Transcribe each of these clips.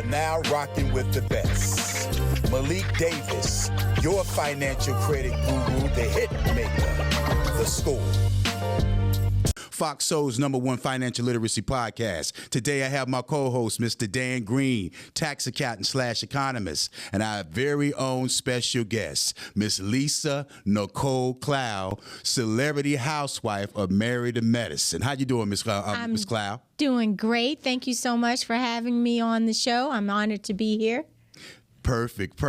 are now rocking with the best. Malik Davis, your financial credit guru, the hit maker, The Score. Fox Soul's #1 financial literacy podcast. Today I have my co-host, Mr. Dan Green, tax accountant / economist, and our very own special guest, Miss Lisa Nicole Cloud, celebrity housewife of Married to Medicine. How you doing, Miss Cloud? Doing great. Thank you so much for having me on the show. I'm honored to be here. Perfect.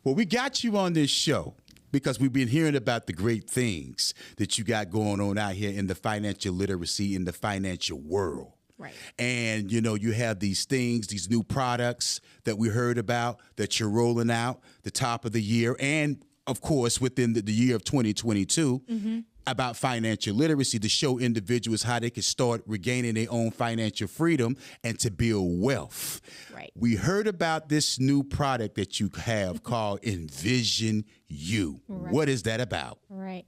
Well, we got you on this show because we've been hearing about the great things that you got going on out here in the financial literacy, in the financial world. Right. And, you know, you have these things, these new products that we heard about that you're rolling out the top of the year. And, of course, within the year of 2022, about financial literacy to show individuals how they can start regaining their own financial freedom and to build wealth. Right. We heard about this new product that you have called Envision You. Right. What is that about? Right.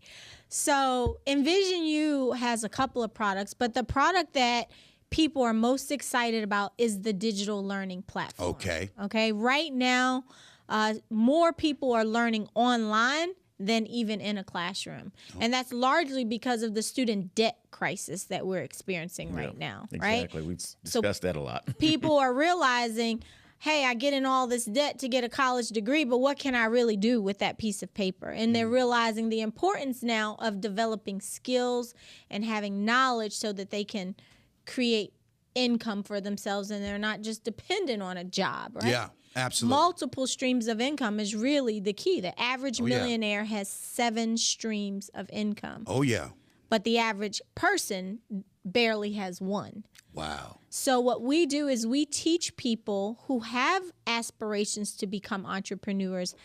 So Envision You has a couple of products, but the product that people are most excited about is the digital learning platform. Okay. Right now, more people are learning online than even in a classroom. And that's largely because of the student debt crisis that we're experiencing right now, right? Exactly. We've discussed that a lot. People are realizing, hey, I get in all this debt to get a college degree, but what can I really do with that piece of paper? And they're realizing the importance now of developing skills and having knowledge so that they can create income for themselves and they're not just dependent on a job, right? Yeah. Absolutely. Multiple streams of income is really the key. The average millionaire has 7 streams of income. Oh, yeah. But the average person barely has 1. Wow. So what we do is we teach people who have aspirations to become entrepreneurs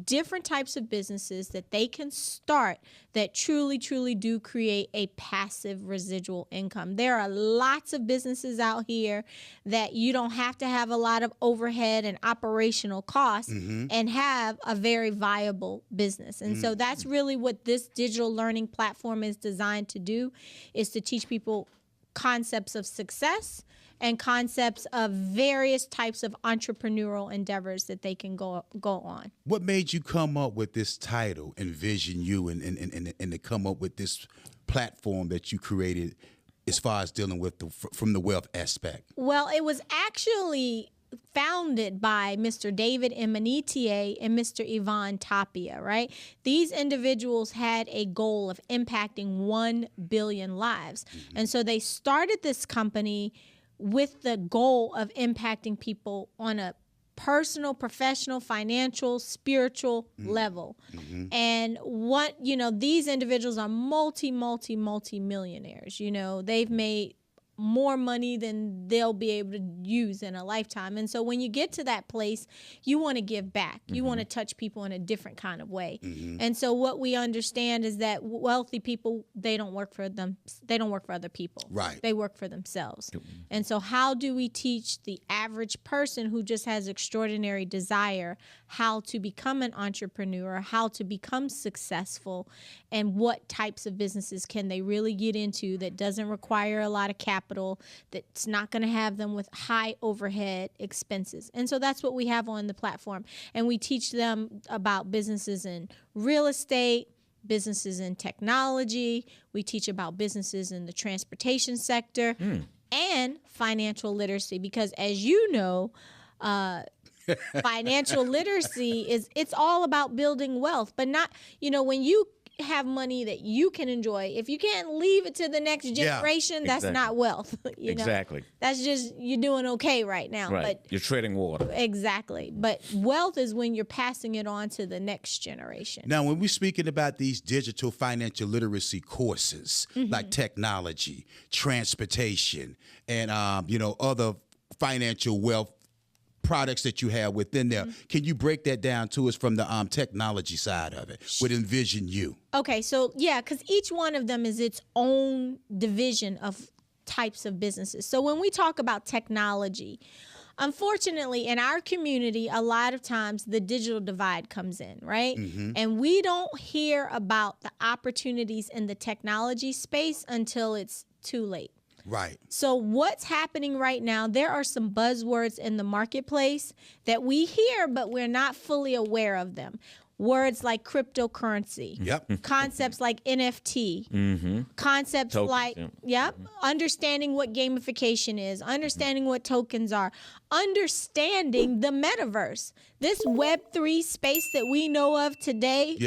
different types of businesses that they can start that truly, truly do create a passive residual income. There are lots of businesses out here that you don't have to have a lot of overhead and operational costs and have a very viable business. And so that's really what this digital learning platform is designed to do, is to teach people concepts of success and concepts of various types of entrepreneurial endeavors that they can go on. What made you come up with this title, Envision You, and to come up with this platform that you created as far as dealing with from the wealth aspect? Well, it was actually founded by Mr. David Emanitier and Mr. Ivan Tapia, right? These individuals had a goal of impacting 1 billion lives. And so they started this company with the goal of impacting people on a personal, professional, financial, spiritual level. And these individuals are multi-millionaires. You know, they've made more money than they'll be able to use in a lifetime. And so when you get to that place, you want to give back. You want to touch people in a different kind of way. And so what we understand is that wealthy people, they don't work for them. They don't work for other people. Right. They work for themselves. And so how do we teach the average person who just has extraordinary desire how to become an entrepreneur, how to become successful, and what types of businesses can they really get into that doesn't require a lot of capital, that's not going to have them with high overhead expenses. And so that's what we have on the platform. And we teach them about businesses in real estate, businesses in technology. We teach about businesses in the transportation sector and financial literacy, because as you know, financial literacy it's all about building wealth, but not, when you have money that you can enjoy, if you can't leave it to the next generation, that's not wealth. Exactly. That's just, you're doing okay right now. Right. But you're treading water. Exactly. But wealth is when you're passing it on to the next generation. Now, when we're speaking about these digital financial literacy courses, like technology, transportation, and other financial wealth products that you have within there. Can you break that down to us from the technology side of it with Envision You? Okay, so because each one of them is its own division of types of businesses. So when we talk about technology, unfortunately, in our community, a lot of times the digital divide comes in, right? And we don't hear about the opportunities in the technology space until it's too late. Right. So what's happening right now, there are some buzzwords in the marketplace that we hear, but we're not fully aware of them. Words like cryptocurrency, concepts like NFT, concepts Tokens, like, understanding what gamification is, understanding what tokens are, understanding the metaverse. This Web3 space that we know of today,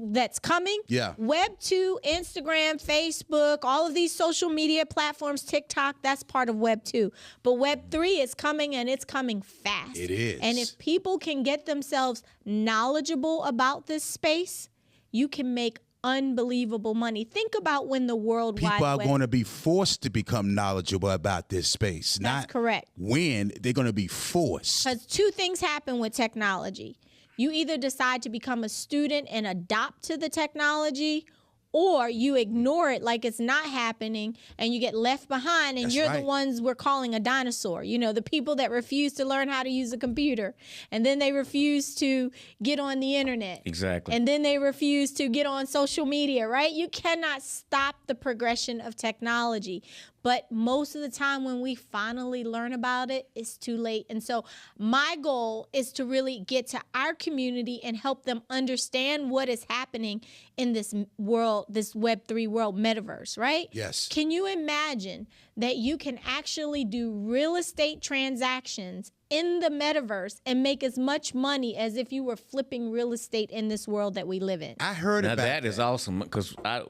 that's coming. Web 2, Instagram, Facebook, all of these social media platforms, TikTok, that's part of Web 2. But Web 3 is coming, and it's coming fast. It is. And if people can get themselves knowledgeable about this space, you can make unbelievable money. Think about when the World Wide Web. People are going to be forced to become knowledgeable about this space. That's correct. When they're going to be forced. Because two things happen with technology. You either decide to become a student and adopt to the technology, or you ignore it like it's not happening and you get left behind, and you're the ones we're calling a dinosaur. You know, the people that refuse to learn how to use a computer, and then they refuse to get on the internet. Exactly. And then they refuse to get on social media, right? You cannot stop the progression of technology. But most of the time when we finally learn about it, it's too late. And so my goal is to really get to our community and help them understand what is happening in this world, this Web3 world, metaverse, right? Yes. Can you imagine that you can actually do real estate transactions in the metaverse and make as much money as if you were flipping real estate in this world that we live in? I heard now about that. That is awesome, because I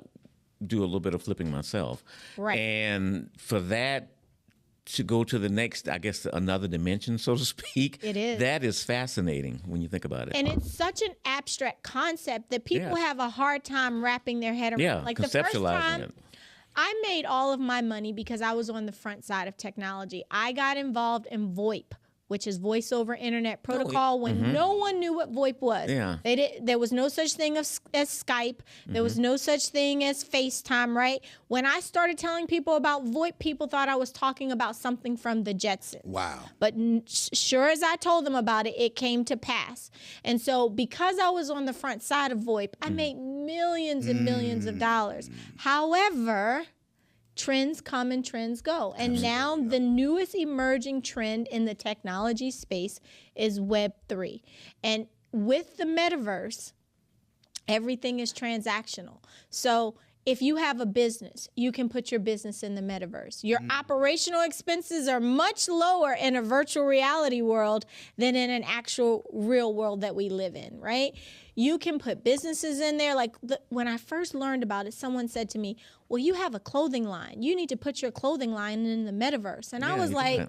do a little bit of flipping myself. Right. And for that to go to the next, I guess, another dimension, so to speak. It is. That is fascinating when you think about it. And it's such an abstract concept that people have a hard time wrapping their head around. Yeah, like the first conceptualizing time, it. I made all of my money because I was on the front side of technology. I got involved in VoIP, which is Voice over Internet Protocol, when no one knew what VoIP was. Yeah. There was no such thing as Skype. There was no such thing as FaceTime, right? When I started telling people about VoIP, people thought I was talking about something from the Jetsons. Wow. But sure as I told them about it, it came to pass. And so because I was on the front side of VoIP, I made millions and millions of dollars. However, trends come and trends go. And now the newest emerging trend in the technology space is Web3. And with the metaverse, everything is transactional. So if you have a business, you can put your business in the metaverse. Your operational expenses are much lower in a virtual reality world than in an actual real world that we live in, right? You can put businesses in there. Like when I first learned about it, someone said to me, well, you have a clothing line. You need to put your clothing line in the metaverse. And I was like,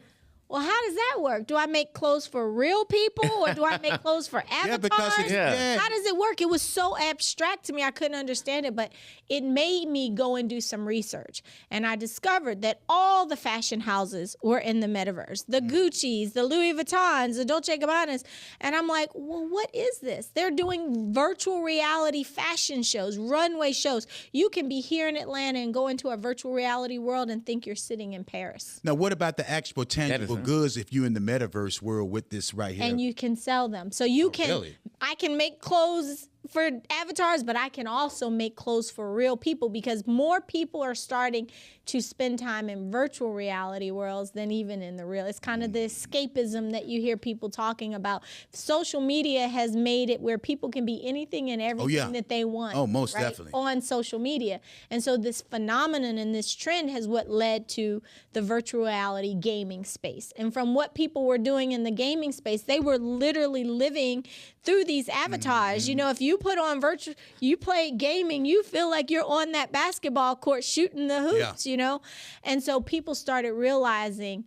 well, how does that work? Do I make clothes for real people, or do I make clothes for avatars? Yeah, because How does it work? It was so abstract to me. I couldn't understand it, but it made me go and do some research. And I discovered that all the fashion houses were in the metaverse. The Gucci's, the Louis Vuittons, the Dolce & Gabbanas. And I'm like, well, what is this? They're doing virtual reality fashion shows, runway shows. You can be here in Atlanta and go into a virtual reality world and think you're sitting in Paris. Now, what about the actual tangible goods if you're in the metaverse world with this right here? And you can sell them. So you can, really? I can make clothes for avatars, but I can also make clothes for real people, because more people are starting to spend time in virtual reality worlds than even in the real. It's kind of the escapism that you hear people talking about. Social media has made it where people can be anything and everything that they want. Oh, most definitely. On social media. And so this phenomenon and this trend has what led to the virtual reality gaming space. And from what people were doing in the gaming space, they were literally living through these avatars. You know, if you put on you play gaming, you feel like you're on that basketball court shooting the hoops, you know? And so people started realizing,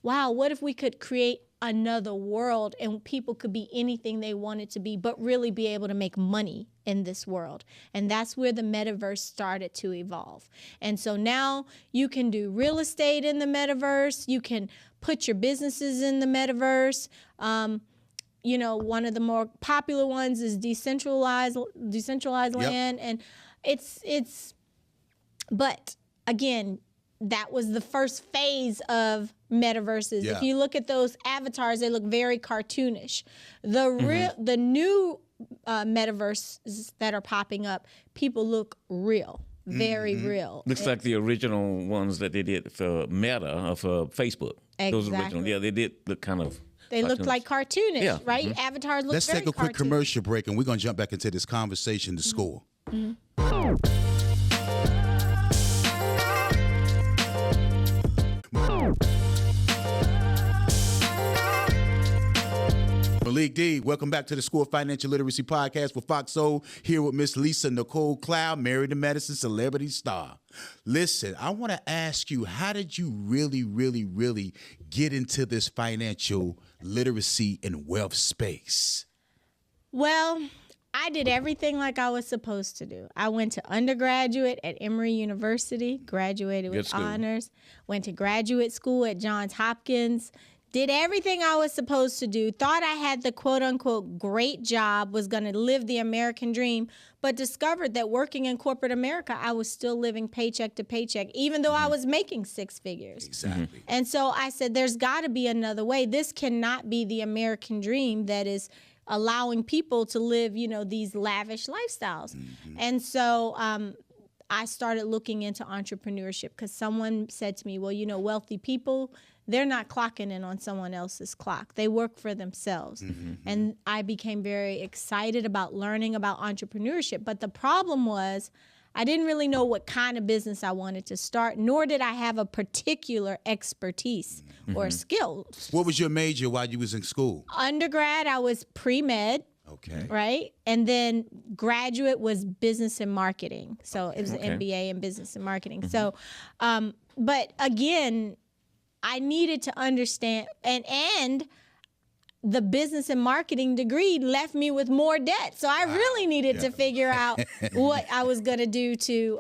wow, what if we could create another world and people could be anything they wanted to be, but really be able to make money in this world. And that's where the metaverse started to evolve. And so now you can do real estate in the metaverse. You can put your businesses in the metaverse. You know, one of the more popular ones is decentralized land. And but again, that was the first phase of metaverses. If you look at those avatars, they look very cartoonish. The new metaverses that are popping up, people look real. very real. Looks like the original ones that they did for Meta or for Facebook. Those Exactly. original. Yeah, they did look kind of. They looked like cartoonish, Yeah. right? Avatars look Let's very take a quick cartoonish. commercial break, and we're going to jump back into this conversation to school. Malik D, welcome back to the School of Financial Literacy podcast with Fox Soul, here with Miss Lisa Nicole Cloud, married to medicine celebrity star. Listen, I want to ask you, how did you really get into this financial literacy and wealth space? Well, I did everything like I was supposed to do. I went to undergraduate at Emory University, graduated Good with school. honors, went to graduate school at Johns Hopkins, did everything I was supposed to do, thought I had the quote-unquote great job, was going to live the American dream, but discovered that working in corporate America, I was still living paycheck to paycheck, even though I was making six figures. Exactly. And so I said, there's got to be another way. This cannot be the American dream that is allowing people to live, these lavish lifestyles. And so I started looking into entrepreneurship because someone said to me, well, wealthy people, they're not clocking in on someone else's clock. They work for themselves. And I became very excited about learning about entrepreneurship. But the problem was I didn't really know what kind of business I wanted to start, nor did I have a particular expertise or skill. What was your major while you was in school? Undergrad, I was pre-med. Okay. Right? And then graduate was business and marketing. So it was an MBA in business and marketing. So, but again, I needed to understand, and the business and marketing degree left me with more debt. So I really needed to figure out what I was going to do to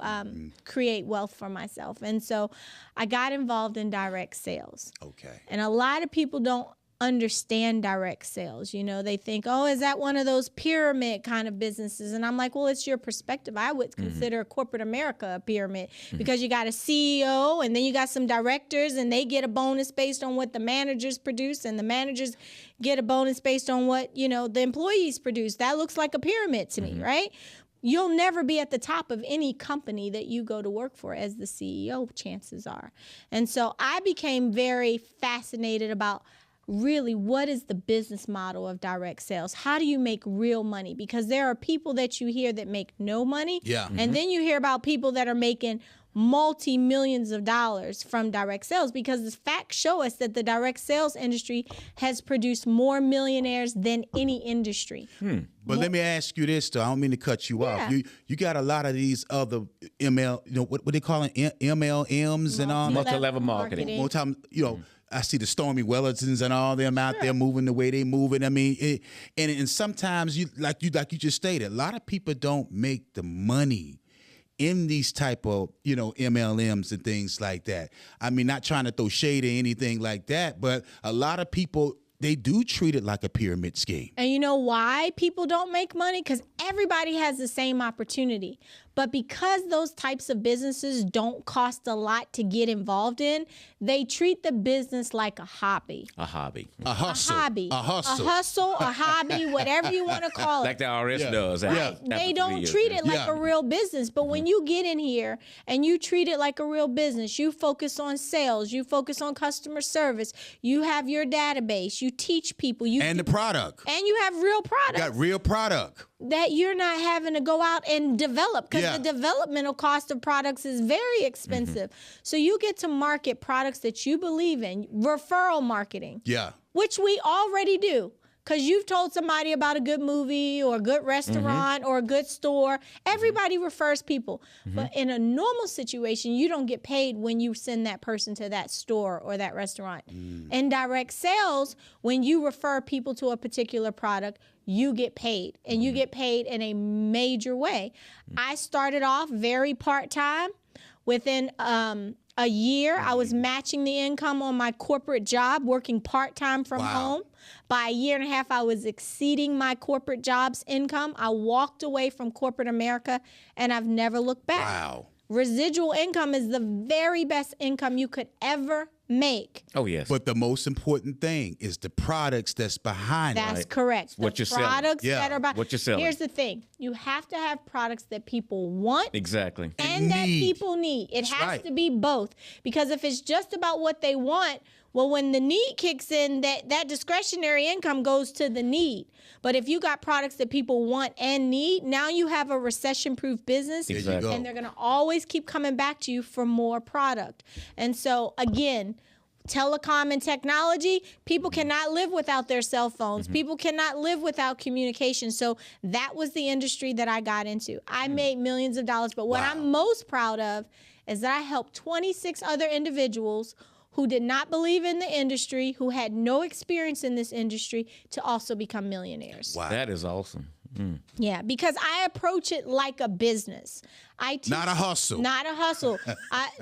create wealth for myself. And so I got involved in direct sales. Okay. And a lot of people don't understand direct sales. They think, oh, is that one of those pyramid kind of businesses? And I'm like, well, it's your perspective. I would consider corporate America a pyramid because you got a CEO and then you got some directors and they get a bonus based on what the managers produce and the managers get a bonus based on what, the employees produce. That looks like a pyramid to me, right? You'll never be at the top of any company that you go to work for as the CEO, chances are. And so I became very fascinated about really, what is the business model of direct sales? How do you make real money? Because there are people that you hear that make no money. Yeah. And then you hear about people that are making multi-millions of dollars from direct sales, because the facts show us that the direct sales industry has produced more millionaires than any industry. But let me ask you this, though. I don't mean to cut you off. You got a lot of these other what they call it, MLMs and all that. Multi-level marketing. More time, I see the Stormy Wellertons and all them out there moving the way they moving. I mean, and sometimes like you just stated, a lot of people don't make the money in these type of MLMs and things like that. I mean, not trying to throw shade or anything like that, but a lot of people, they do treat it like a pyramid scheme. And you know why people don't make money? Because everybody has the same opportunity. But because those types of businesses don't cost a lot to get involved in, they treat the business like a hobby. A hobby. A hustle. A hobby. A hustle. A hustle, a hobby, whatever you want to call it. Like the IRS does. They don't treat it like a real business. But when you get in here and you treat it like a real business, you focus on sales, you focus on customer service, you have your database, you teach people. And the product. And you have real products. Got real product. That you're not having to go out and develop, because the developmental cost of products is very expensive. So you get to market products that you believe in, referral marketing. Yeah. Which we already do. Because you've told somebody about a good movie or a good restaurant or a good store. Everybody refers people. But in a normal situation, you don't get paid when you send that person to that store or that restaurant. In direct sales, when you refer people to a particular product, you get paid. And you get paid in a major way. I started off very part-time. Within a year, I was matching the income on my corporate job, working part-time from home. By a year and a half, I was exceeding my corporate job's income. I walked away from corporate America, and I've never looked back. Wow. Residual income is the very best income you could ever make. Oh, yes. But the most important thing is the products that's behind That's it. correct. What you're selling. Products Yeah. that are behind. What you're selling. Here's the thing. You have to have products that people want Exactly. and that need. people need. It has right. to be both. Because if it's just about what they want, well, when the need kicks in, that discretionary income goes to the need. But if you got products that people want and need, now you have a recession-proof business. There you Exactly. go. And they're going to always keep coming back to you for more product. And so, again, telecom and technology, people cannot live without their cell phones. People cannot live without communication. So that was the industry that I got into. I made millions of dollars. But what Wow. I'm most proud of is that I helped 26 other individuals who did not believe in the industry, who had no experience in this industry, to also become millionaires. Wow. That is awesome. Yeah, because I approach it like a business. I teach, Not a hustle. Not a hustle.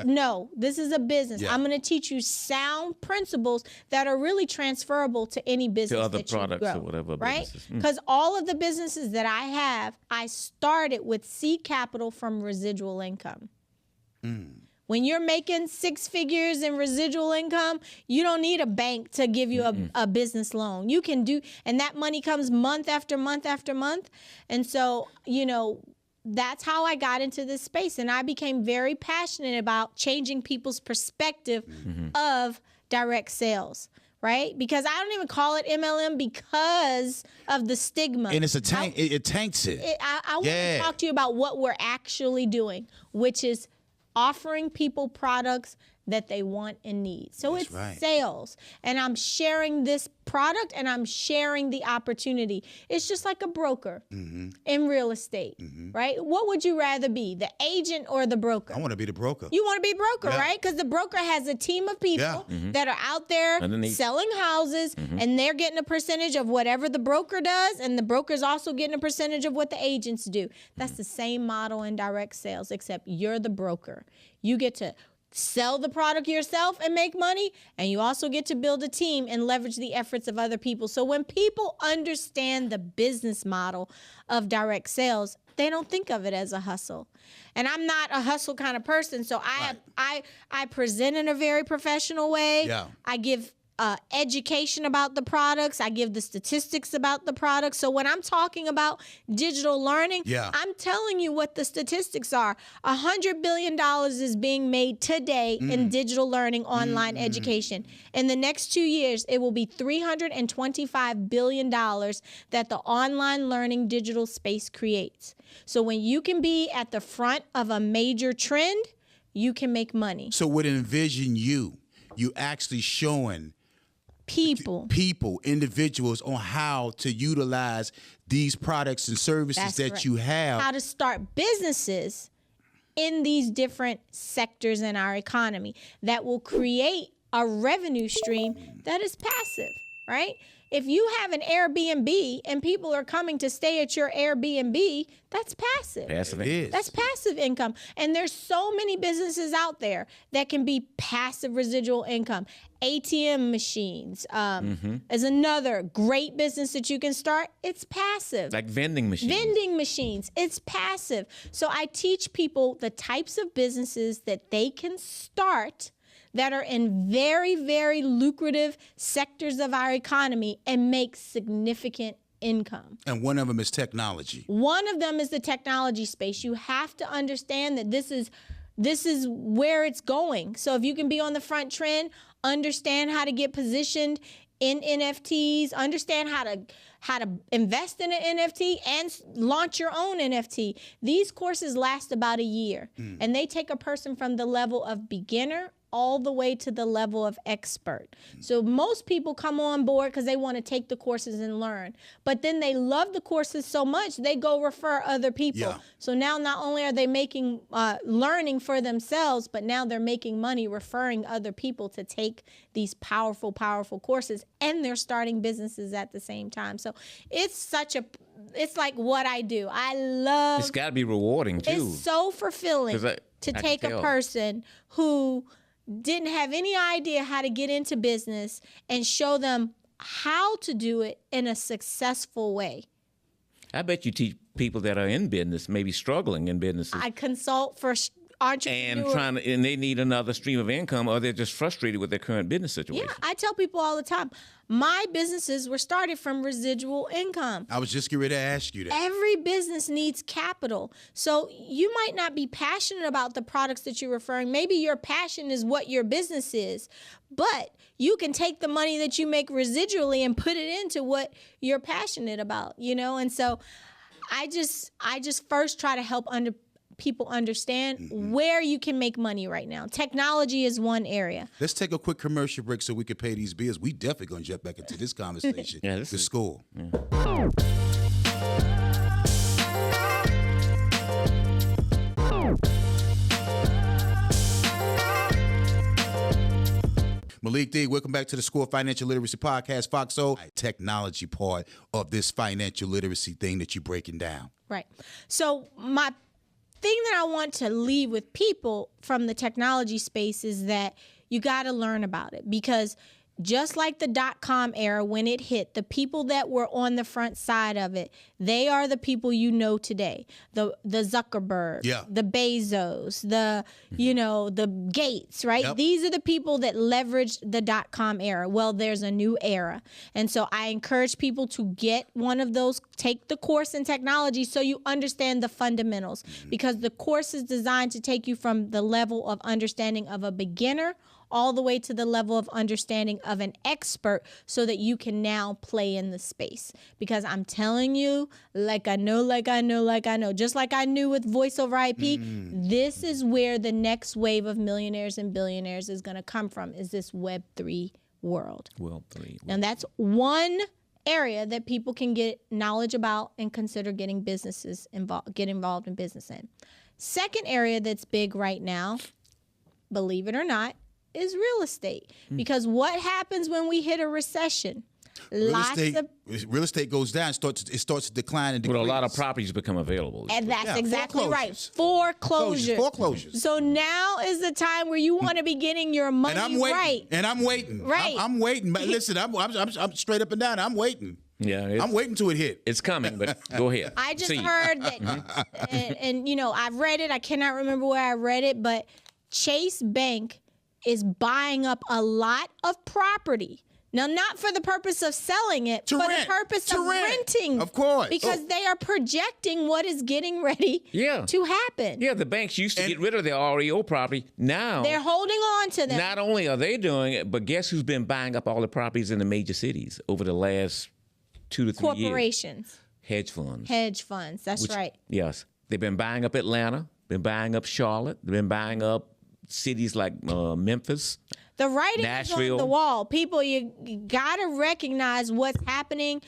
No, this is a business. Yeah. I'm going to teach you sound principles that are really transferable to any business other that products you or grow, whatever right? businesses. Because all of the businesses that I have, I started with seed capital from residual income. When you're making 6 figures in residual income, you don't need a bank to give you a business loan. You can do, and that money comes month after month after month. And so, that's how I got into this space. And I became very passionate about changing people's perspective of direct sales, right? Because I don't even call it MLM because of the stigma. And it's a tank. It tanks it. I want Yeah. to talk to you about what we're actually doing, which is offering people products that they want and need. So That's it's right. sales. And I'm sharing this product and I'm sharing the opportunity. It's just like a broker in real estate, right? What would you rather be, the agent or the broker? I want to be the broker. You want to be a broker, Yeah. right? Because the broker has a team of people Yeah. that are out there Underneath. selling houses, and they're getting a percentage of whatever the broker does, and the broker's also getting a percentage of what the agents do. That's the same model in direct sales, except you're the broker. You get to sell the product yourself and make money, and you also get to build a team and leverage the efforts of other people. So when people understand the business model of direct sales, they don't think of it as a hustle. And I'm not a hustle kind of person, so I present in a very professional way. Yeah. I give education about the products. I give the statistics about the products. So when I'm talking about digital learning, Yeah. I'm telling you what the statistics are. $100 billion is being made today in digital learning, online education. In the next 2 years, it will be $325 billion that the online learning digital space creates. So when you can be at the front of a major trend, you can make money. So with Envision You actually showing People. individuals on how to utilize these products and services That's that correct. you have. How to start businesses in these different sectors in our economy that will create a revenue stream that is passive, right? If you have an Airbnb and people are coming to stay at your Airbnb, that's passive. Passive. It is. That's passive income. And there's so many businesses out there that can be passive residual income. ATM machines is another great business that you can start. It's passive. Like vending machines. Vending machines, it's passive. So I teach people the types of businesses that they can start that are in very, very lucrative sectors of our economy and make significant income. And one of them is technology. One of them is the technology space. You have to understand that this is where it's going. So if you can be on the front trend, understand how to get positioned in NFTs, understand how to invest in an NFT and launch your own NFT. These courses last about a year, and they take a person from the level of beginner all the way to the level of expert. So most people come on board because they want to take the courses and learn. But then they love the courses so much, they go refer other people. Yeah. So now not only are they making learning for themselves, but now they're making money referring other people to take these powerful, powerful courses, and they're starting businesses at the same time. So it's like what I do. I love It's got to be rewarding, too. it's so fulfilling 'Cause I to can take a tell. person who didn't have any idea how to get into business and show them how to do it in a successful way. I bet you teach people that are in business, maybe struggling in businesses. I consult for entrepreneur. And they need another stream of income, or they're just frustrated with their current business situation. Yeah, I tell people all the time, my businesses were started from residual income. I was just getting ready to ask you that. Every business needs capital. So you might not be passionate about the products that you're referring. Maybe your passion is what your business is, but you can take the money that you make residually and put it into what you're passionate about, you know? And so I just first try to help people understand where you can make money right now. Technology is one area. Let's take a quick commercial break so we can pay these bills. We definitely going to jump back into this conversation. The school. Yeah. Malik D, welcome back to the School of Financial Literacy Podcast, Foxo. Technology part of this financial literacy thing that you're breaking down. Right. So my thing that I want to leave with people from the technology space is that you got to learn about it, because just like the .com era, when it hit, the people that were on the front side of it, they are the people you know today. The Zuckerberg, the Bezos, the Gates, right? Yep. These are the people that leveraged the .com era. Well, there's a new era. And so I encourage people to get one of those, take the course in technology so you understand the fundamentals, because the course is designed to take you from the level of understanding of a beginner all the way to the level of understanding of an expert, so that you can now play in the space. Because I'm telling you, like I know, just like I knew with voice over IP, this is where the next wave of millionaires and billionaires is going to come from, is this Web3 world. And that's one area that people can get knowledge about and consider getting businesses get involved in business in. Second area that's big right now, believe it or not, is real estate. Because what happens when we hit a recession? Real estate goes down. It starts to decline and decrease. But a lot of properties become available. And that's exactly right. Foreclosures. So now is the time where you want to be getting your money right. And I'm waiting. Right. I'm waiting. Listen, I'm straight up and down. I'm waiting. Yeah, I'm waiting till it hit. It's coming, but go ahead. I just heard that, and you know, I've read it. I cannot remember where I read it, but Chase Bank is buying up a lot of property. Now, not for the purpose of selling it, for the purpose of renting. Of course. Because they are projecting what is getting ready to happen. Yeah, the banks used to get rid of their REO property. Now they're holding on to them. Not only are they doing it, but guess who's been buying up all the properties in the major cities over the last 2 to 3 years? Corporations. Hedge funds. That's right. Yes. They've been buying up Atlanta, been buying up Charlotte, they've been buying up cities like Memphis, the writing Nashville. is on the wall. People, you gotta recognize what's happening.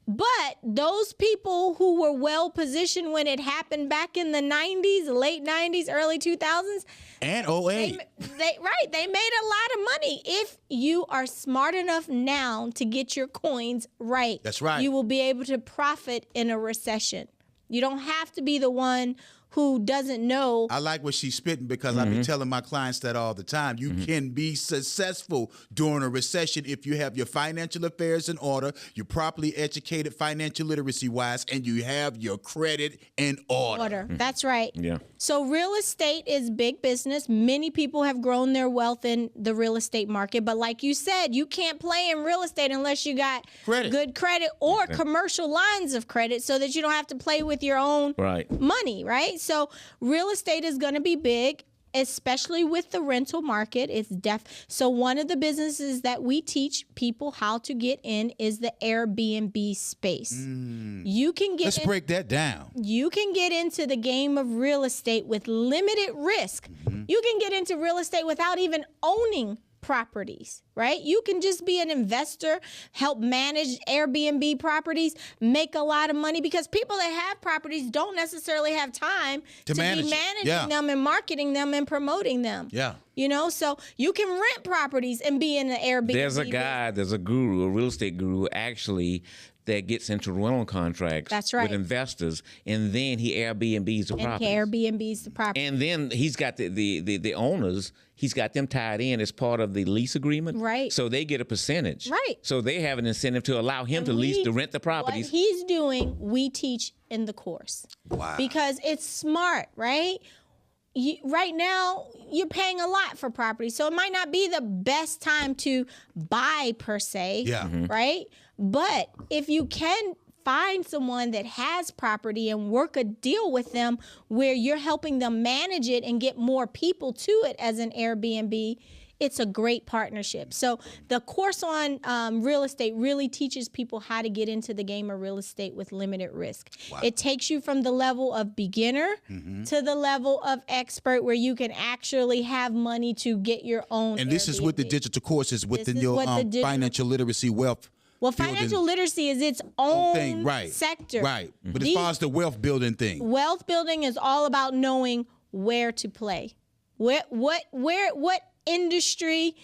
But those people who were well positioned when it happened back in the 90s, late 90s, early 2000s, and 08, they made a lot of money. If you are smart enough now to get your coins right, that's right, you will be able to profit in a recession. You don't have to be the one who doesn't know. I like what she's spitting, because I be telling my clients that all the time. You can be successful during a recession if you have your financial affairs in order, you're properly educated financial literacy wise, and you have your credit in order. That's right. Yeah. So real estate is big business. Many people have grown their wealth in the real estate market. But like you said, you can't play in real estate unless you got good credit or commercial lines of credit, so that you don't have to play with your own money, right? So real estate is going to be big, especially with the rental market. So one of the businesses that we teach people how to get in is the Airbnb space. You can get. Let's break that down. You can get into the game of real estate with limited risk. You can get into real estate without even owning properties, right? You can just be an investor, help manage Airbnb properties, make a lot of money, because people that have properties don't necessarily have time to be managing them and marketing them and promoting them. Yeah. You know, so you can rent properties and be in the Airbnb. There's a guru, a real estate guru, actually, that gets into rental contracts with investors, and then he Airbnbs the property. And then he's got the owners, he's got them tied in as part of the lease agreement. Right. So they get a percentage. Right. So they have an incentive to allow him to rent the properties. What he's doing, we teach in the course. Wow. Because it's smart, right? right now you're paying a lot for property, so it might not be the best time to buy per se, right? But if you can find someone that has property and work a deal with them where you're helping them manage it and get more people to it as an Airbnb, it's a great partnership. So the course on real estate really teaches people how to get into the game of real estate with limited risk. Wow. It takes you from the level of beginner to the level of expert, where you can actually have money to get your own. And this Airbnb. Is with the digital courses within your financial literacy wealth. Well, financial literacy is its own thing, right? Sector. Right. But as far as the wealth building thing. Wealth building is all about knowing where to play. What industry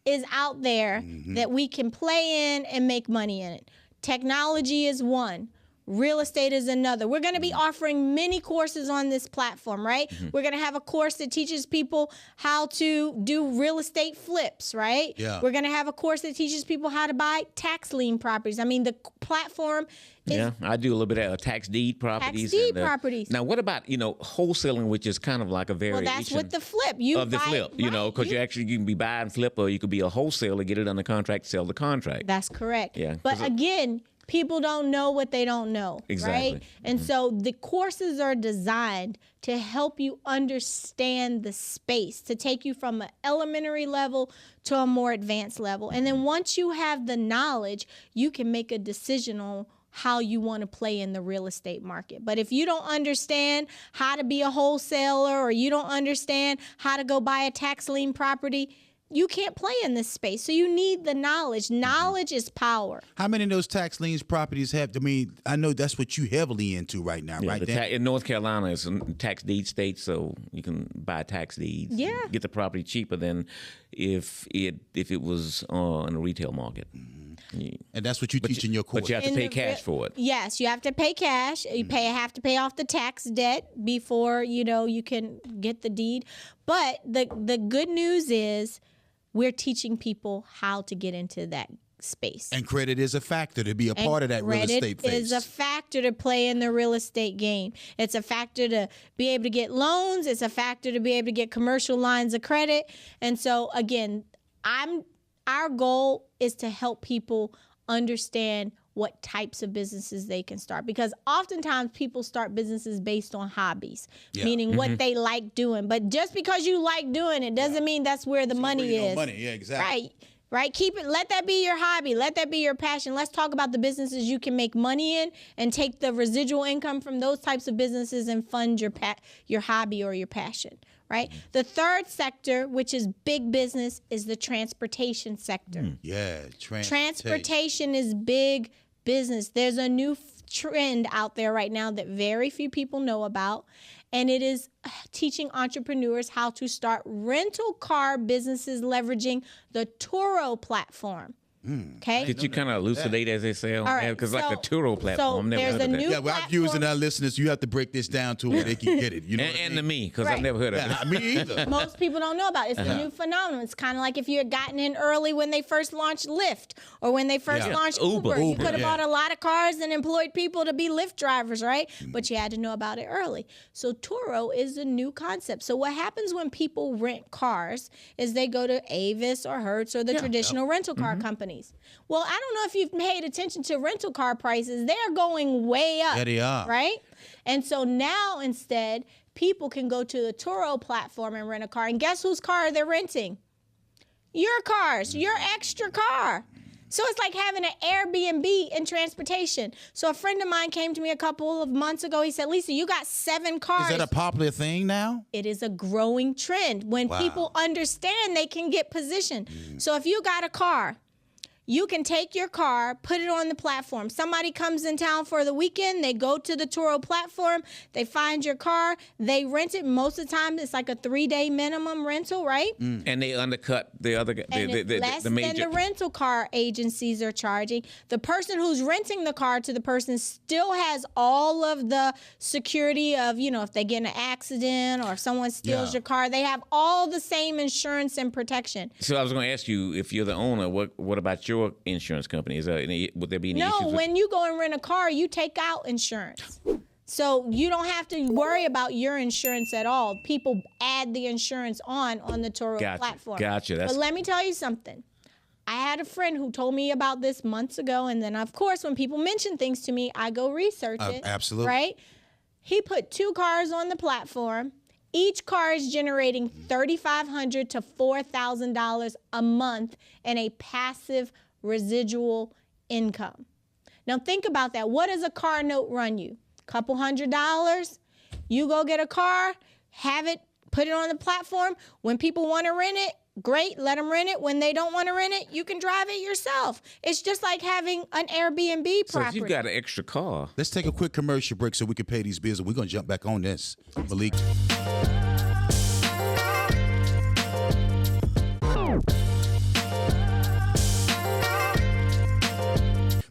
is out there that we can play in and make money in it. Technology is one. Real estate is another. We're going to be offering many courses on this platform, right? We're going to have a course that teaches people how to do real estate flips, right? Yeah. We're going to have a course that teaches people how to buy tax lien properties. I mean, the platform is... I do a little bit of tax deed properties. Tax deed properties. Now, what about, wholesaling, which is kind of like a variation that's with the flip. Because you can be buy and flip, or you could be a wholesaler, get it under contract, sell the contract. That's correct. Yeah. But again... people don't know what they don't know, right? And so the courses are designed to help you understand the space, to take you from an elementary level to a more advanced level. And then once you have the knowledge, you can make a decision on how you want to play in the real estate market. But if you don't understand how to be a wholesaler, or you don't understand how to go buy a tax lien property, you can't play in this space. So you need the knowledge. Knowledge is power. How many of those tax liens properties have, I know that's what you heavily into right now, right? In North Carolina, it's a tax deed state, so you can buy tax deeds. Yeah. Get the property cheaper than if it was in the retail market. Yeah. And that's what you teach in your course. But you have to pay cash for it. Yes, you have to pay cash. You have to pay off the tax debt before, you can get the deed. But the good news is, we're teaching people how to get into that space. And credit is a factor to be a part of that real estate phase. Credit is a factor to play in the real estate game. It's a factor to be able to get loans. It's a factor to be able to get commercial lines of credit. And so, again, our goal is to help people understand what types of businesses they can start. Because oftentimes people start businesses based on hobbies, meaning what they like doing. But just because you like doing it doesn't mean that's where the money is. Yeah, exactly. Right? Keep it. Let that be your hobby. Let that be your passion. Let's talk about the businesses you can make money in, and take the residual income from those types of businesses and fund your hobby or your passion. Right? The third sector, which is big business, is the transportation sector. Transportation is big business. There's a new trend out there right now that very few people know about, and it is teaching entrepreneurs how to start rental car businesses leveraging the Turo platform. Okay. Could you kind of elucidate, as they say, on that? Because like the Turo platform, I've never heard of that. Yeah, well, our viewers and our listeners, you have to break this down to where they can get it. And to me, because I've never heard of it. Me either. Most people don't know about it. It's a new phenomenon. It's kind of like if you had gotten in early when they first launched Lyft, or when they first launched Uber. You could have bought a lot of cars and employed people to be Lyft drivers, right? But you had to know about it early. So Turo is a new concept. So what happens when people rent cars is they go to Avis or Hertz or the traditional rental car companies. Well, I don't know if you've paid attention to rental car prices. They're going way up. Yeah, they are. Right? And so now instead, people can go to the Turo platform and rent a car. And guess whose car they're renting? Your cars, your extra car. So it's like having an Airbnb in transportation. So a friend of mine came to me a couple of months ago. He said, Lisa, you got 7 cars. Is that a popular thing now? It is a growing trend. When people understand they can get positioned. So if you got a car, you can take your car, put it on the platform. Somebody comes in town for the weekend, they go to the Turo platform, they find your car, they rent it. Most of the time, it's like a 3-day minimum rental, right? And they undercut the other, less the major. than the rental car agencies are charging. The person who's renting the car to the person still has all of the security of, if they get in an accident or if someone steals your car, they have all the same insurance and protection. So I was going to ask you, if you're the owner, what about your insurance company? Would there be any issues? No, when you go and rent a car, you take out insurance. So you don't have to worry about your insurance at all. People add the insurance on the Toro platform. Gotcha. But let me tell you something. I had a friend who told me about this months ago, and then, of course, when people mention things to me, I go research it. Absolutely. Right? He put 2 cars on the platform. Each car is generating $3,500 to $4,000 a month in a passive residual income. Now, think about that. What does a car note run you? Couple $100. You go get a car, have it, put it on the platform. When people want to rent it, great, let them rent it. When they don't want to rent it, you can drive it yourself. It's just like having an Airbnb property. So if you've got an extra car. Let's take a quick commercial break so we can pay these bills. We're going to jump back on this. Malik.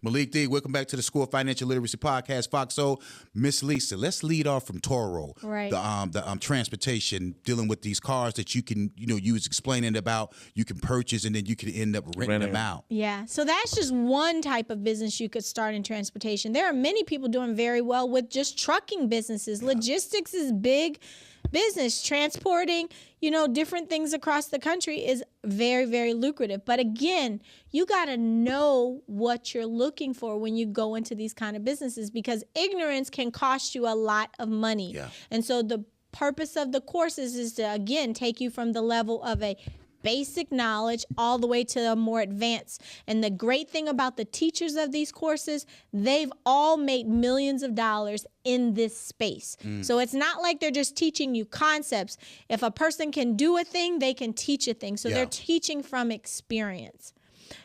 Malik D, welcome back to the School of Financial Literacy Podcast, Foxo. Miss Lisa, let's lead off from Toro. Right. The transportation, dealing with these cars that you can, you was explaining about, you can purchase and then you can end up renting them out. Yeah. So that's just one type of business you could start in transportation. There are many people doing very well with just trucking businesses. Yeah. Logistics is big business. Transporting, different things across the country is very, very lucrative. But again, you got to know what you're looking for when you go into these kind of businesses, because ignorance can cost you a lot of money. Yeah. And so the purpose of the courses is to, again, take you from the level of a basic knowledge all the way to a more advanced. And the great thing about the teachers of these courses, they've all made millions of dollars in this space. So it's not like they're just teaching you concepts. If a person can do a thing, they can teach a thing. So they're teaching from experience.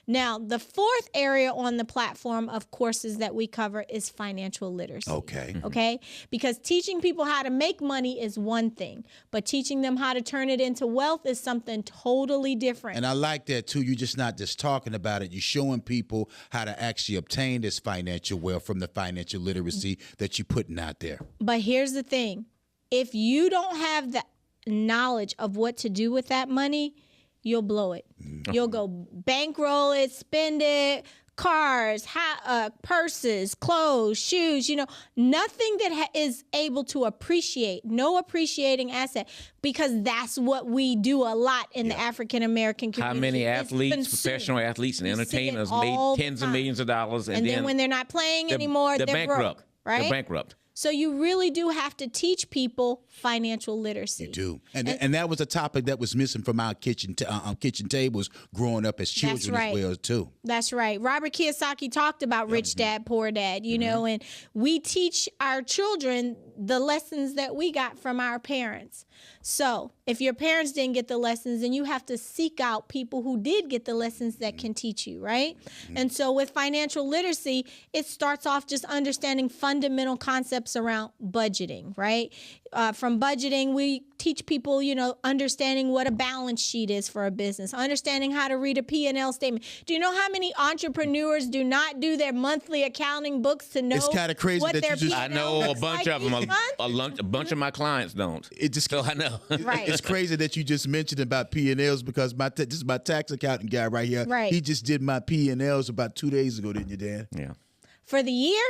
Now, the 4th area on the platform of courses that we cover is financial literacy. Okay? Because teaching people how to make money is one thing, but teaching them how to turn it into wealth is something totally different. And I like that, too. You're just not just talking about it. You're showing people how to actually obtain this financial wealth from the financial literacy that you're putting out there. But here's the thing. If you don't have the knowledge of what to do with that money, you'll blow it. You'll go bankroll it, spend it, cars, purses, clothes, shoes, nothing that is able to appreciate, no appreciating asset, because that's what we do a lot in the African American community. How many athletes, professional athletes and entertainers made tens of millions of dollars and then when they're not playing anymore, they're bankrupt, right? They're bankrupt. So you really do have to teach people financial literacy. You do. And that was a topic that was missing from our kitchen tables growing up as children as well, too. That's right. Robert Kiyosaki talked about Rich Dad, Poor Dad, and we teach our children the lessons that we got from our parents. So if your parents didn't get the lessons, then you have to seek out people who did get the lessons that can teach you, right? And so with financial literacy, it starts off just understanding fundamental concepts around budgeting, right? From budgeting, we teach people, understanding what a balance sheet is for a business, understanding how to read a P&L statement. Do you know how many entrepreneurs do not do their monthly accounting books to know it's kind of crazy what that their you just, I know a bunch of them. A bunch of my clients don't. So I know. Right. It's crazy that you just mentioned about P&Ls, because this is my tax accountant guy right here. Right. He just did my P&Ls about 2 days ago, didn't you, Dan? Yeah. For the year?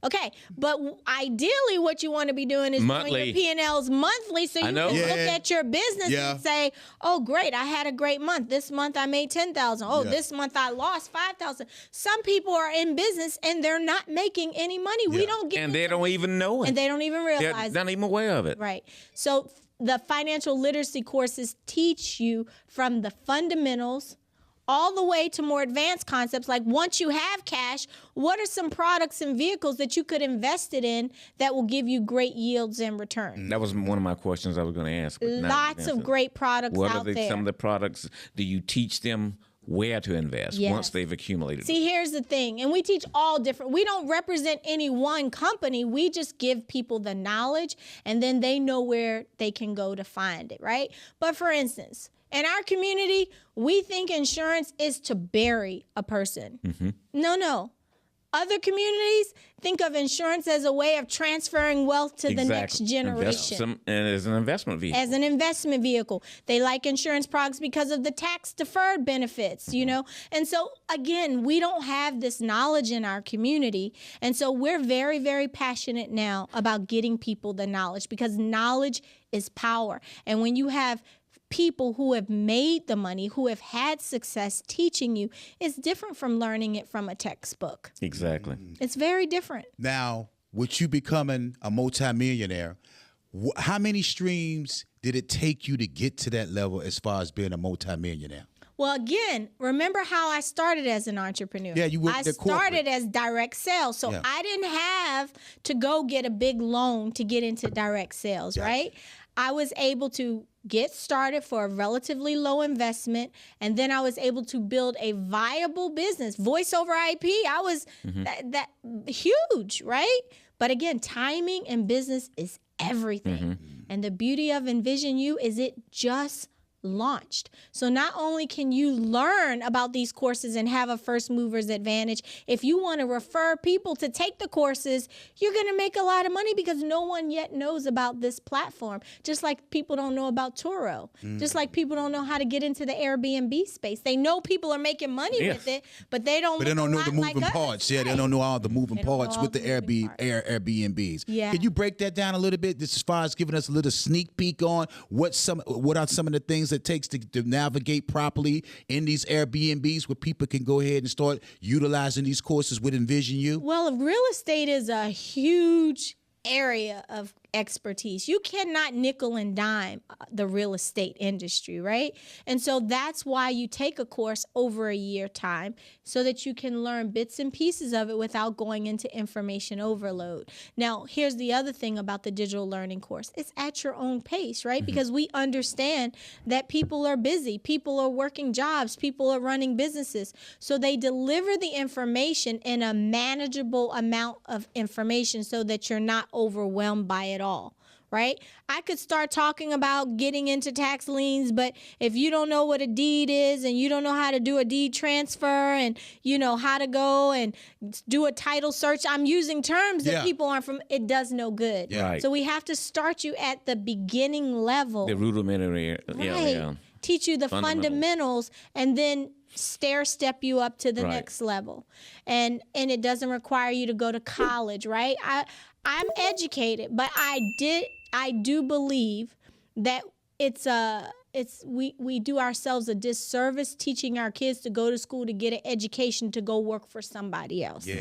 Okay, but ideally what you want to be doing is monthly. doing your P&Ls monthly, so you can look at your business and say, oh, great, I had a great month. This month I made $10,000. Oh, this month I lost $5,000. Some people are in business and they're not making any money. We don't get And they don't even know it. And they don't even realize They're not even aware of it. Right. So the financial literacy courses teach you from the fundamentals all the way to more advanced concepts, like once you have cash, what are some products and vehicles that you could invest it in that will give you great yields and return? That was one of my questions I was going to ask. Lots of great products out there. Some of the products, do you teach them where to invest once they've accumulated? See, here's the thing, and we teach all different. We don't represent any one company. We just give people the knowledge, and then they know where they can go to find it, right? But for instance, in our community, we think insurance is to bury a person. No. Other communities think of insurance as a way of transferring wealth to the next generation. And as an investment vehicle. As an investment vehicle. They like insurance products because of the tax-deferred benefits, you know? And so, again, we don't have this knowledge in our community. And so we're very, very passionate now about getting people the knowledge, because knowledge is power. And when you have people who have made the money, who have had success teaching you, it's different from learning it from a textbook. Exactly. It's very different. Now, with you becoming a multimillionaire, how many streams did it take you to get to that level as far as being a multimillionaire? Well, again, remember how I started as an entrepreneur. Yeah, you went I started as direct sales. So I didn't have to go get a big loan to get into direct sales, right? I was able to get started for a relatively low investment, and then I was able to build a viable business. Voice over IP, I was that huge, right? But again, timing and business is everything. And the beauty of Envision You is it just launched. So not only can you learn about these courses and have a first mover's advantage, if you want to refer people to take the courses, you're going to make a lot of money because no one yet knows about this platform. Just like people don't know about Turo. Just like people don't know how to get into the Airbnb space. They know people are making money with it, but they don't know the moving parts. Yeah, they don't know all the moving parts with the Airbnbs. Yeah. Can you break that down a little bit, just as far as giving us a little sneak peek on what are some of the things it takes to navigate properly in these Airbnbs where people can go ahead and start utilizing these courses with Envision You? Well, real estate is a huge area of expertise. You cannot nickel and dime the real estate industry, right? And so that's why you take a course over a year time so that you can learn bits and pieces of it without going into information overload. Now, here's the other thing about the digital learning course. It's at your own pace, right? Because we understand that people are busy, people are working jobs, people are running businesses. So they deliver the information in a manageable amount of information so that you're not overwhelmed by it all, right? I could start talking about getting into tax liens, but if you don't know what a deed is and you don't know how to do a deed transfer and you know how to go and do a title search, I'm using terms that people aren't from, it does no good. Yeah. Right. So we have to start you at the beginning level. The rudimentary. Right. Teach you the fundamentals and then stair step you up to the next level. And it doesn't require you to go to college, right? I'm educated, but I do believe that we do ourselves a disservice teaching our kids to go to school to get an education to go work for somebody else. Yeah,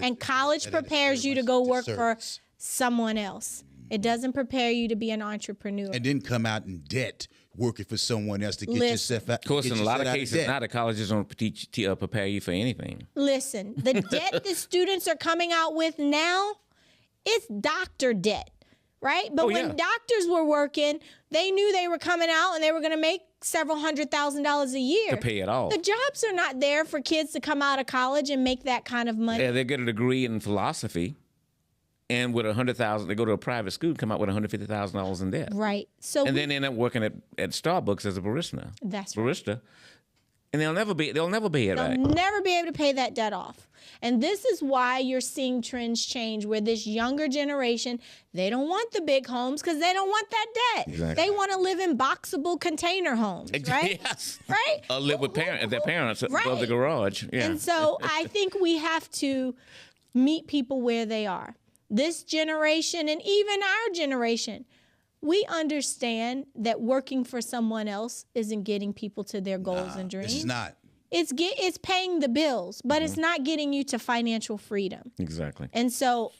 and college prepares you to go work for someone else. It doesn't prepare you to be an entrepreneur. And then come out in debt working for someone else to get yourself out. Of course, in a lot of cases, now the colleges don't prepare you for anything. Listen, the debt the students are coming out with now, it's doctor debt, right? But when doctors were working, they knew they were coming out and they were going to make several $100,000 a year. To pay it all. The jobs are not there for kids to come out of college and make that kind of money. Yeah, they get a degree in philosophy. And with $100,000, they go to a private school and come out with $150,000 in debt. Right. And then they end up working at Starbucks as a barista. That's right. Barista. And they'll never pay it back. They'll never be able to pay that debt off. And this is why you're seeing trends change where this younger generation, they don't want the big homes because they don't want that debt. Exactly. They want to live in boxable container homes, right? Yes. Right? Or live with their parents above the garage. Yeah. And so I think we have to meet people where they are. This generation and even our generation, we understand that working for someone else isn't getting people to their goals and dreams. It's not. It's paying the bills, but it's not getting you to financial freedom. Exactly. And so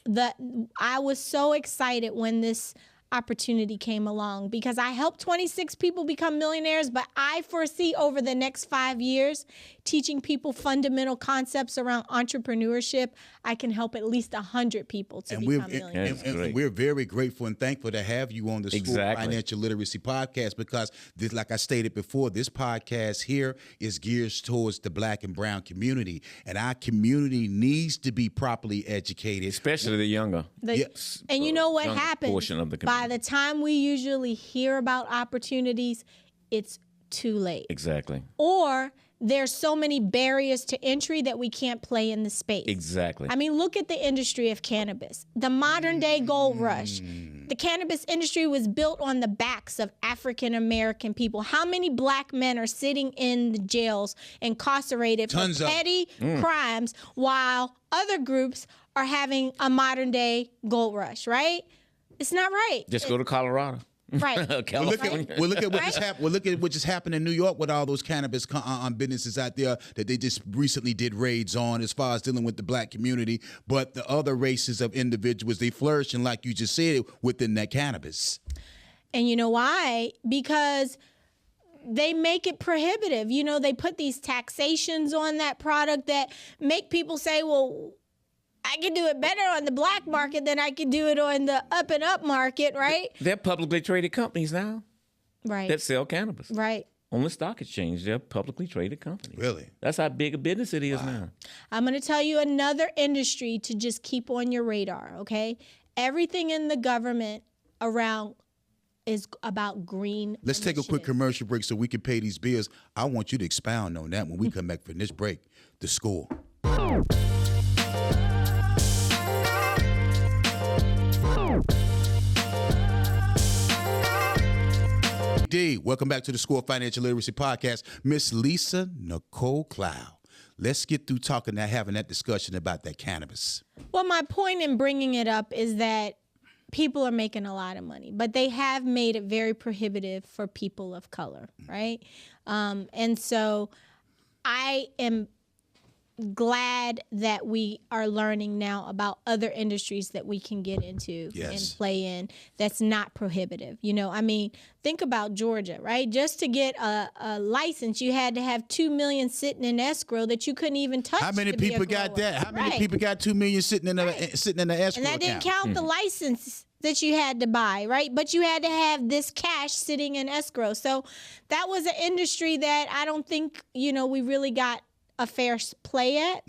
I was so excited when this opportunity came along because I helped 26 people become millionaires, but I foresee over the next 5 years teaching people fundamental concepts around entrepreneurship. I can help at least 100 people to become millionaires. And we're very grateful and thankful to have you on the School of Financial Literacy podcast because, like I stated before, this podcast here is geared towards the Black and brown community, and our community needs to be properly educated, especially the younger. And you know what happens? Portion of the community. By the time we usually hear about opportunities, it's too late. Exactly. Or there's so many barriers to entry that we can't play in the space. Exactly. I mean, look at the industry of cannabis, the modern day gold rush. The cannabis industry was built on the backs of African American people. How many black men are sitting in the jails incarcerated for petty crimes while other groups are having a modern day gold rush, right? It's not right. Just go to Colorado. Right. Look at what just happened in New York with all those cannabis businesses out there that they just recently did raids on as far as dealing with the black community. But the other races of individuals, they flourishing, like you just said, within that cannabis. And you know why? Because they make it prohibitive. You know, they put these taxations on that product that make people say, well, I can do it better on the black market than I can do it on the up and up market, right? They're publicly traded companies now. Right. That sell cannabis. Right. On the stock exchange, they're publicly traded companies. Really? That's how big a business it is now. I'm going to tell you another industry to just keep on your radar, okay? Everything in the government around is about green Let's take a quick commercial break so we can pay these bills. I want you to expound on that when we come back from this break. The score. Welcome back to the Score Financial Literacy Podcast. Miss Lisa Nicole Cloud. Let's get through having that discussion about that cannabis. Well, my point in bringing it up is that people are making a lot of money, but they have made it very prohibitive for people of color, right? And so I am glad that we are learning now about other industries that we can get into and play in that's not prohibitive. You know, I mean, think about Georgia, right? Just to get a license, you had to have 2 million sitting in escrow that you couldn't even touch. How many people got that? How many people got 2 million sitting in the escrow? And that didn't count the license that you had to buy, right? But you had to have this cash sitting in escrow. So that was an industry that I don't think, you know, we really got a fair play at.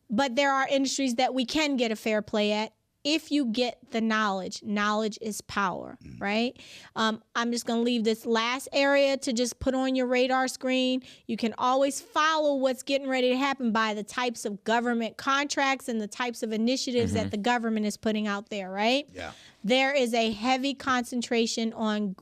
But there are industries that we can get a fair play at if you get the knowledge. Knowledge is power, right? I'm just going to leave this last area to just put on your radar screen. You can always follow what's getting ready to happen by the types of government contracts and the types of initiatives that the government is putting out there, right? Yeah. There is a heavy concentration on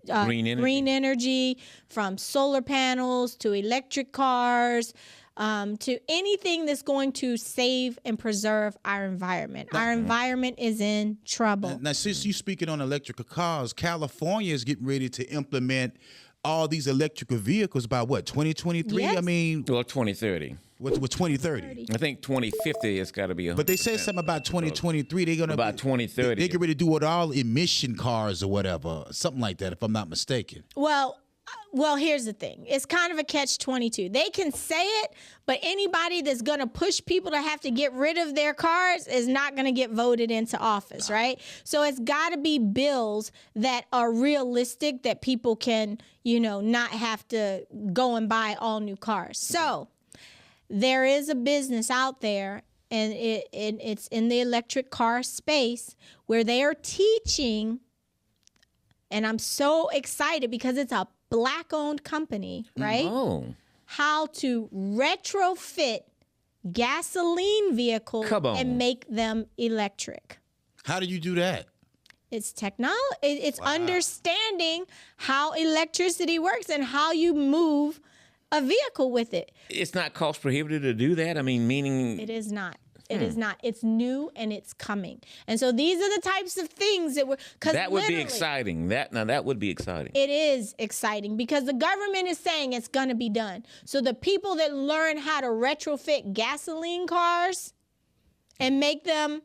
green energy, from solar panels to electric cars, to anything that's going to save and preserve our environment. Our environment is in trouble. Now, since you're speaking on electrical cars, California is getting ready to implement all these electrical vehicles by what, 2023? Yes. I mean, well, 2030. With 2030? I think 2050 it's got to be 100%. But they said something about 2023. They're going to about 2030. They get ready to do what, all emission cars or whatever, something like that, if I'm not mistaken. Well, here's the thing. It's kind of a catch-22. They can say it, but anybody that's going to push people to have to get rid of their cars is not going to get voted into office, right? So it's got to be bills that are realistic, that people can, you know, not have to go and buy all new cars. So there is a business out there, and it's in the electric car space, where they are teaching, and I'm so excited because it's a Black-owned company, right? How to retrofit gasoline vehicles and make them electric. How do you do that? It's technology. It's understanding how electricity works and how you move a vehicle with it. It's not cost prohibitive to do that? I mean, meaning... It is not. It is not. It's new and it's coming. And so these are the types of things that that would be exciting. That would be exciting. It is exciting because the government is saying it's going to be done. So the people that learn how to retrofit gasoline cars and make them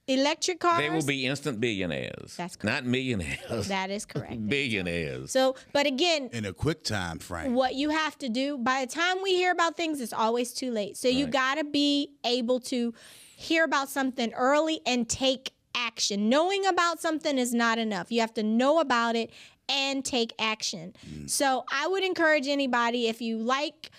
electric cars, they will be instant billionaires. That's correct. Not millionaires. That is correct. Billionaires. So, but again, in a quick time frame, what you have to do, by the time we hear about things, it's always too late. So you got to be able to hear about something early and take action. Knowing about something is not enough. You have to know about it and take action. So I would encourage anybody, if you like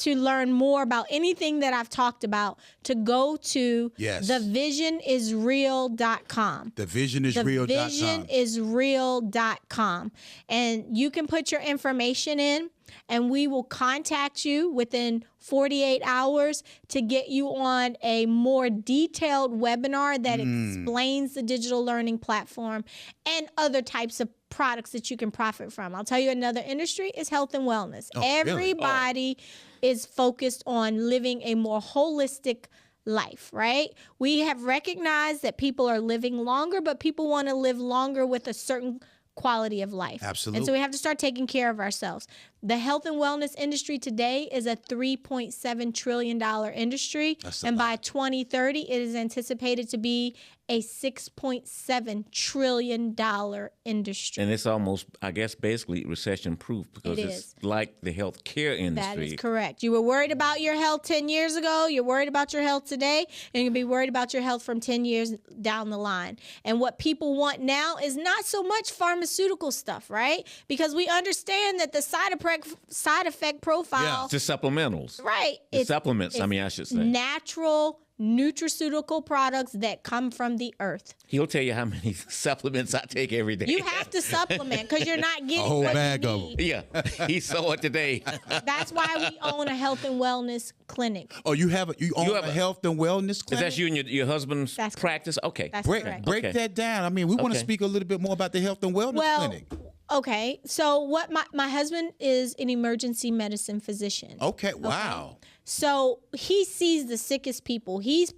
to learn more about anything that I've talked about, to go to thevisionisreal.com. Thevisionisreal.com. And you can put your information in, and we will contact you within 48 hours to get you on a more detailed webinar that explains the digital learning platform and other types of products that you can profit from. I'll tell you, another industry is health and wellness. Everybody is focused on living a more holistic life, right? We have recognized that people are living longer, but people want to live longer with a certain quality of life. Absolutely. And so we have to start taking care of ourselves. The health and wellness industry today is a $3.7 trillion industry. And by 2030, it is anticipated to be a $6.7 trillion industry. And it's almost, I guess, basically recession proof because it's like the healthcare industry. That is correct. You were worried about your health 10 years ago. You're worried about your health today. And you'll be worried about your health from 10 years down the line. And what people want now is not so much pharmaceutical stuff, right? Because we understand that the side effect profile. The supplementals. Right. The supplements, I should say. Natural nutraceutical products that come from the earth. He'll tell you how many supplements I take every day. You have to supplement because you're not getting a whole bag of them. Yeah, he saw it today. That's why we own a health and wellness clinic. Oh, you own a health and wellness clinic? Is that you and your husband's practice? Okay. That's correct. Break that down. We want to speak a little bit more about the health and wellness clinic. Okay, so what my husband is an emergency medicine physician. Okay, wow. So he sees the sickest people. He's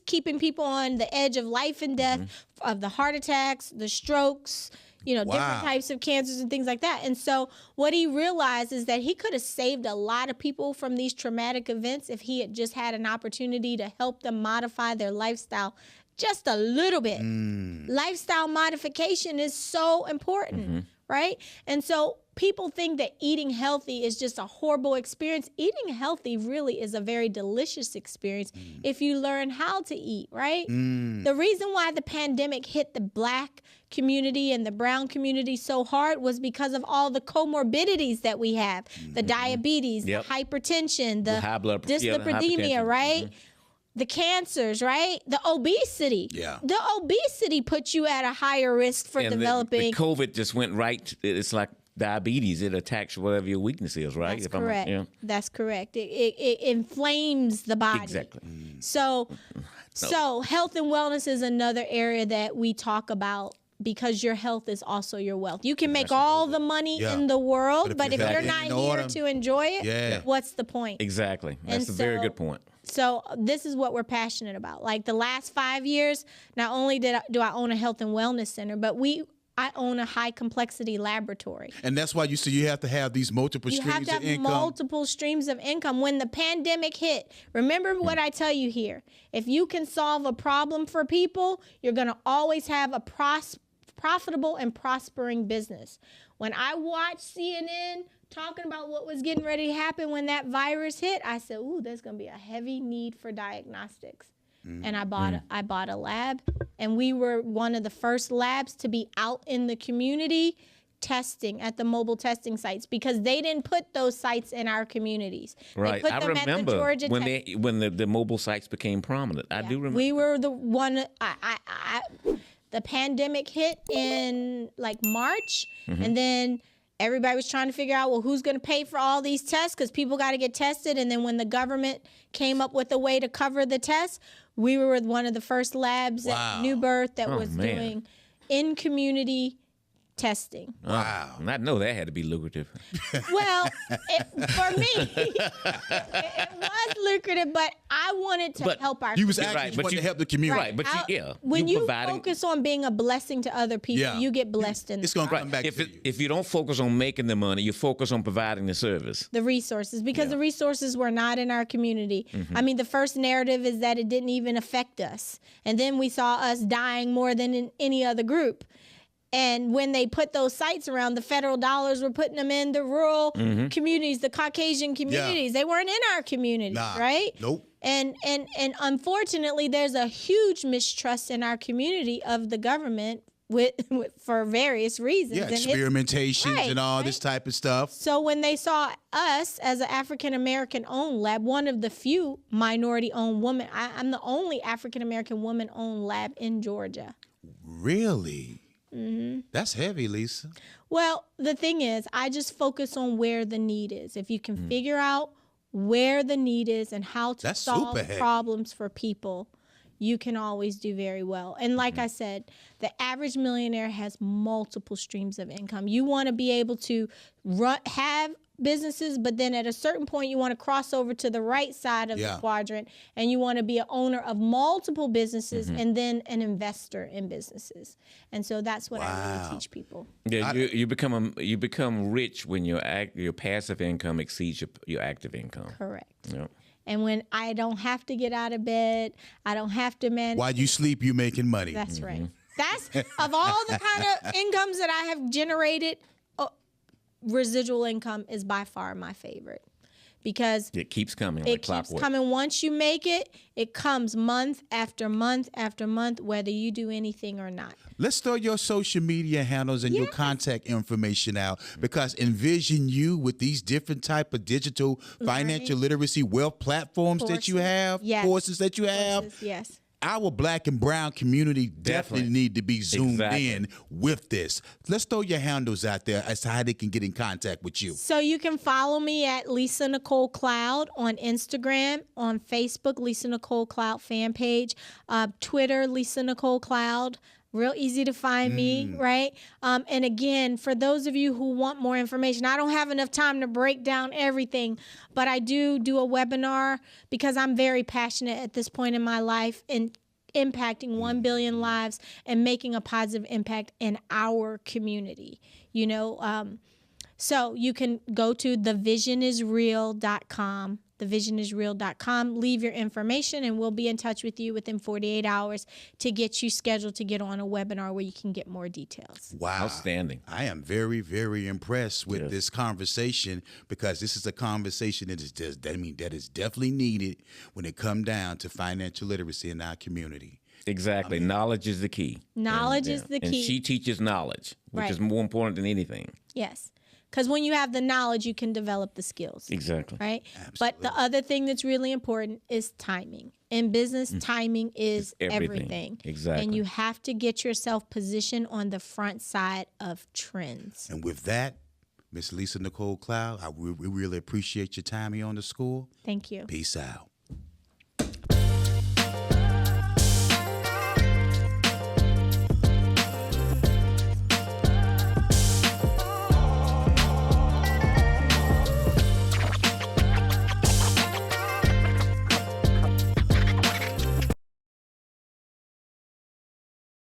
keeping people on the edge of life and death, of the heart attacks, the strokes, different types of cancers and things like that. And so what he realized is that he could have saved a lot of people from these traumatic events if he had just had an opportunity to help them modify their lifestyle just a little bit. Lifestyle modification is so important, right? And so people think that eating healthy is just a horrible experience. Eating healthy really is a very delicious experience if you learn how to eat, right? The reason why the pandemic hit the Black community and the brown community so hard was because of all the comorbidities that we have. The diabetes, the hypertension, the high blood dyslipidemia, right? The cancers, right? The obesity. Yeah. The obesity puts you at a higher risk for developing. The COVID just went right. It's like diabetes. It attacks whatever your weakness is, right? That's correct. That's correct. It inflames the body. Exactly. So health and wellness is another area that we talk about, because your health is also your wealth. You can make all the money in the world, but if you're not here to enjoy it, what's the point? Exactly. That's a very good point. So this is what we're passionate about. Like the last 5 years, not only do I own a health and wellness center, but I own a high complexity laboratory. And that's why you have to have these multiple streams of income. You have to have multiple streams of income. When the pandemic hit, remember what I tell you here. If you can solve a problem for people, you're going to always have a profitable and prospering business. When I watched CNN talking about what was getting ready to happen when that virus hit, I said, ooh, there's going to be a heavy need for diagnostics. And I bought a lab, and we were one of the first labs to be out in the community testing at the mobile testing sites, because they didn't put those sites in our communities. Right. They put them remember at the Georgia when the mobile sites became prominent. I do remember. We were the one. The pandemic hit in like March, and then everybody was trying to figure out, well, who's going to pay for all these tests, because people got to get tested. And then when the government came up with a way to cover the tests, we were one of the first labs at New Birth that was doing in-community testing. Wow. I know that had to be lucrative. Well, for me, it was lucrative, but I wanted to help our community. You was actually to help the community. Right, but when you focus on being a blessing to other people, you get blessed in it's going to come back to you. If you don't focus on making the money, you focus on providing the service. The resources, because the resources were not in our community. I mean, the first narrative is that it didn't even affect us. And then we saw us dying more than in any other group. And when they put those sites around, the federal dollars were putting them in the rural communities, the Caucasian communities. They weren't in our communities, right? Nope. And unfortunately, there's a huge mistrust in our community of the government for various reasons. Yeah, experimentations and all this type of stuff. So when they saw us as an African American owned lab, one of the few minority owned women, I'm the only African American woman owned lab in Georgia. Really? Mm-hmm. That's heavy, Lisa. Well, the thing is, I just focus on where the need is. If you can figure out where the need is and how to solve problems for people, you can always do very well. And like I said, the average millionaire has multiple streams of income. You want to be able to have businesses, but then at a certain point, you want to cross over to the right side of the quadrant, and you want to be an owner of multiple businesses and then an investor in businesses. And so that's what I really teach people. Yeah, you become rich when your passive income exceeds your active income. Correct. Yep. And when I don't have to get out of bed, I don't have to manage. While you sleep, you're making money. That's right. That's, of all the kind of incomes that I have generated, residual income is by far my favorite, because it keeps coming like clockwork. It keeps coming. Once you make it, it comes month after month after month, whether you do anything or not. Let's throw your social media handles and your contact information out, because Envision You, with these different type of digital financial literacy wealth platforms that you have, courses that you have. Yes. Our Black and brown community definitely need to be zoomed in with this. Let's throw your handles out there as to how they can get in contact with you. So you can follow me at Lisa Nicole Cloud on Instagram, on Facebook, Lisa Nicole Cloud fan page, Twitter, Lisa Nicole Cloud. Real easy to find me, right? And again, for those of you who want more information, I don't have enough time to break down everything, but I do a webinar because I'm very passionate at this point in my life in impacting 1 billion lives and making a positive impact in our community. You know, so you can go to thevisionisreal.com. thevisionisreal.com. Leave your information and we'll be in touch with you within 48 hours to get you scheduled to get on a webinar where you can get more details. Wow. Outstanding. I am very, very impressed with this conversation, because this is a conversation that is definitely needed when it comes down to financial literacy in our community. Exactly. Knowledge is the key. Knowledge is the key. And she teaches knowledge, which is more important than anything. Yes. Because when you have the knowledge, you can develop the skills. Exactly. Right? Absolutely. But the other thing that's really important is timing. In business, timing is everything. Exactly. And you have to get yourself positioned on the front side of trends. And with that, Miss Lisa Nicole Cloud, we really appreciate your time here on the school. Thank you. Peace out.